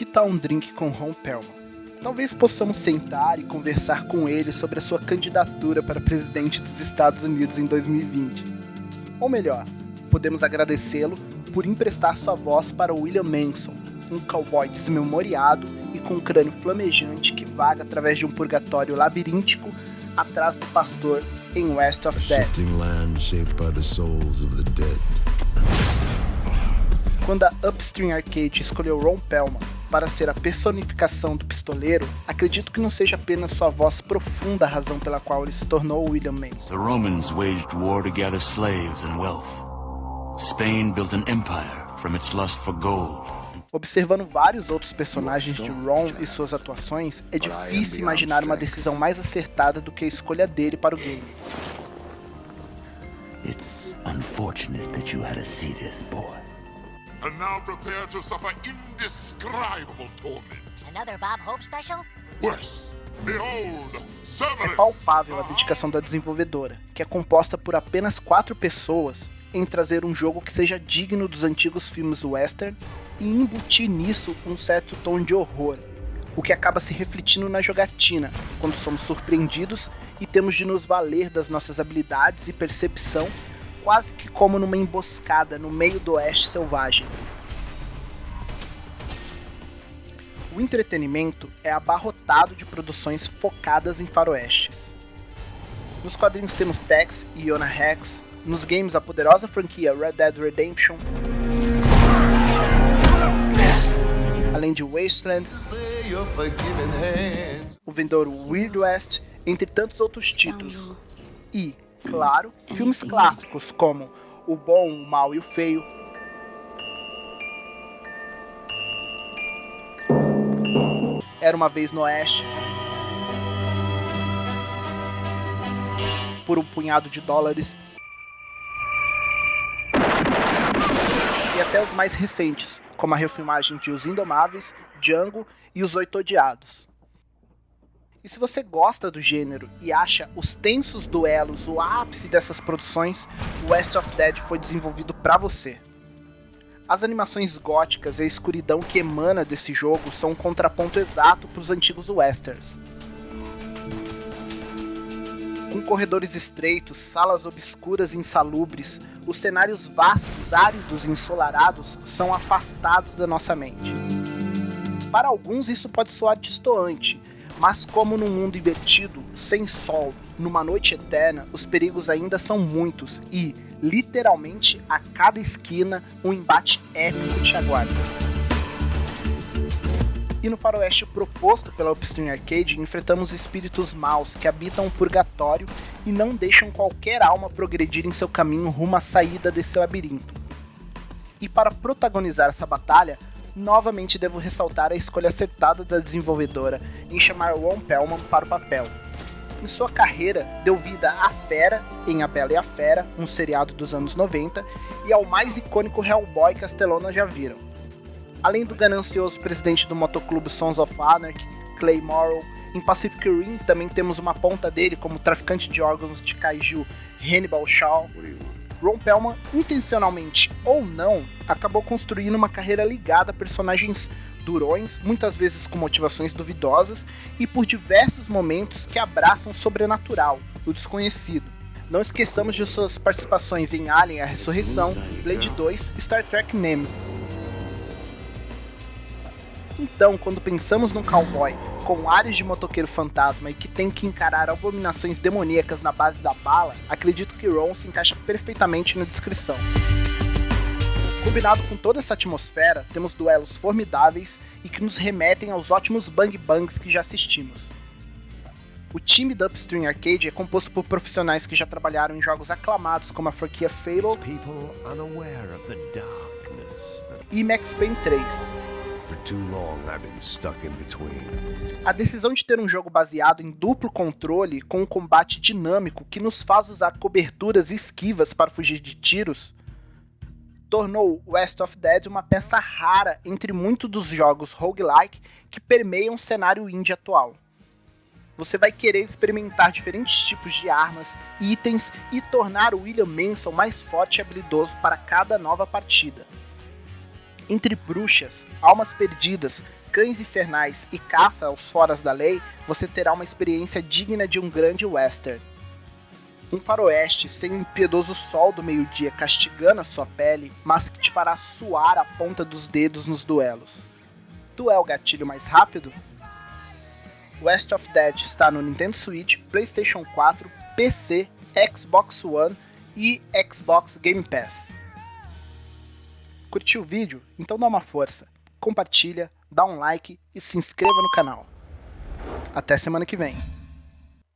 Que tal um drink com Ron Perlman? Talvez possamos sentar e conversar com ele sobre a sua candidatura para presidente dos Estados Unidos em 2020. Ou melhor, podemos agradecê-lo por emprestar sua voz para William Manson, um cowboy desmemoriado e com um crânio flamejante que vaga através de um purgatório labiríntico atrás do pastor em West of Dead. Quando a Upstream Arcade escolheu Ron Perlman para ser a personificação do pistoleiro, acredito que não seja apenas sua voz profunda a razão pela qual ele se tornou William Manson. The Romans waged war to gather slaves and wealth. Spain built an empire from its lust for gold. Observando vários outros personagens de Ron e suas atuações, é difícil imaginar uma decisão mais acertada do que a escolha dele para o game. It's unfortunate that you had to see this, boy. And now prepare to suffer indescribable torment. Another Bob Hope special? Yes. Behold, É Cerberus. palpável a dedicação da desenvolvedora, que é composta por apenas 4 pessoas, em trazer um jogo que seja digno dos antigos filmes western e embutir nisso um certo tom de horror, o que acaba se refletindo na jogatina, quando somos surpreendidos e temos de nos valer das nossas habilidades e percepção, quase que como numa emboscada no meio do oeste selvagem. O entretenimento é abarrotado de produções focadas em faroestes. Nos quadrinhos temos Tex e Iona Rex, nos games a poderosa franquia Red Dead Redemption, além de Wasteland, o vindouro Weird West, entre tantos outros títulos. E, claro, filmes clássicos como O Bom, o Mal e o Feio, Era Uma Vez no Oeste, Por um Punhado de Dólares, e até os mais recentes, como a refilmagem de Os Indomáveis, Django e Os Oito Odiados. E se você gosta do gênero e acha os tensos duelos o ápice dessas produções, West of Dead foi desenvolvido para você. As animações góticas e a escuridão que emana desse jogo são um contraponto exato para os antigos westerns. Com corredores estreitos, salas obscuras e insalubres, os cenários vastos, áridos e ensolarados são afastados da nossa mente. Para alguns isso pode soar destoante, mas como num mundo invertido, sem sol, numa noite eterna, os perigos ainda são muitos e, literalmente, a cada esquina, um embate épico te aguarda. E no faroeste proposto pela Upstream Arcade, enfrentamos espíritos maus que habitam o purgatório e não deixam qualquer alma progredir em seu caminho rumo à saída desse labirinto. E para protagonizar essa batalha, novamente devo ressaltar a escolha acertada da desenvolvedora em chamar Ron Perlman para o papel. Em sua carreira, deu vida à Fera em A Bela e a Fera, um seriado dos anos 90, e ao mais icônico Hellboy que as telonas já viram. Além do ganancioso presidente do motoclube Sons of Anarchy, Clay Morrow, em Pacific Rim também temos uma ponta dele como traficante de órgãos de kaiju Hannibal Shaw. Ron Perlman, intencionalmente ou não, acabou construindo uma carreira ligada a personagens durões, muitas vezes com motivações duvidosas e por diversos momentos que abraçam o sobrenatural, o desconhecido. Não esqueçamos de suas participações em Alien: A Ressurreição, Blade 2 e Star Trek Nemesis. Então, quando pensamos num cowboy com ares de motoqueiro fantasma e que tem que encarar abominações demoníacas na base da bala, acredito que Ron se encaixa perfeitamente na descrição. Combinado com toda essa atmosfera, temos duelos formidáveis e que nos remetem aos ótimos bang bangs que já assistimos. O time da Upstream Arcade é composto por profissionais que já trabalharam em jogos aclamados como a franquia Fable e Max Payne 3. A decisão de ter um jogo baseado em duplo controle com um combate dinâmico que nos faz usar coberturas e esquivas para fugir de tiros tornou West of Dead uma peça rara entre muitos dos jogos roguelike que permeiam o cenário indie atual. Você vai querer experimentar diferentes tipos de armas, itens e tornar o William Manson mais forte e habilidoso para cada nova partida. Entre bruxas, almas perdidas, cães infernais e caça aos foras da lei, você terá uma experiência digna de um grande western. Um faroeste sem o impiedoso sol do meio-dia castigando a sua pele, mas que te fará suar a ponta dos dedos nos duelos. Tu é o gatilho mais rápido? West of Dead está no Nintendo Switch, PlayStation 4, PC, Xbox One e Xbox Game Pass. Curtiu o vídeo? Então dá uma força, compartilha, dá um like e se inscreva no canal. Até semana que vem.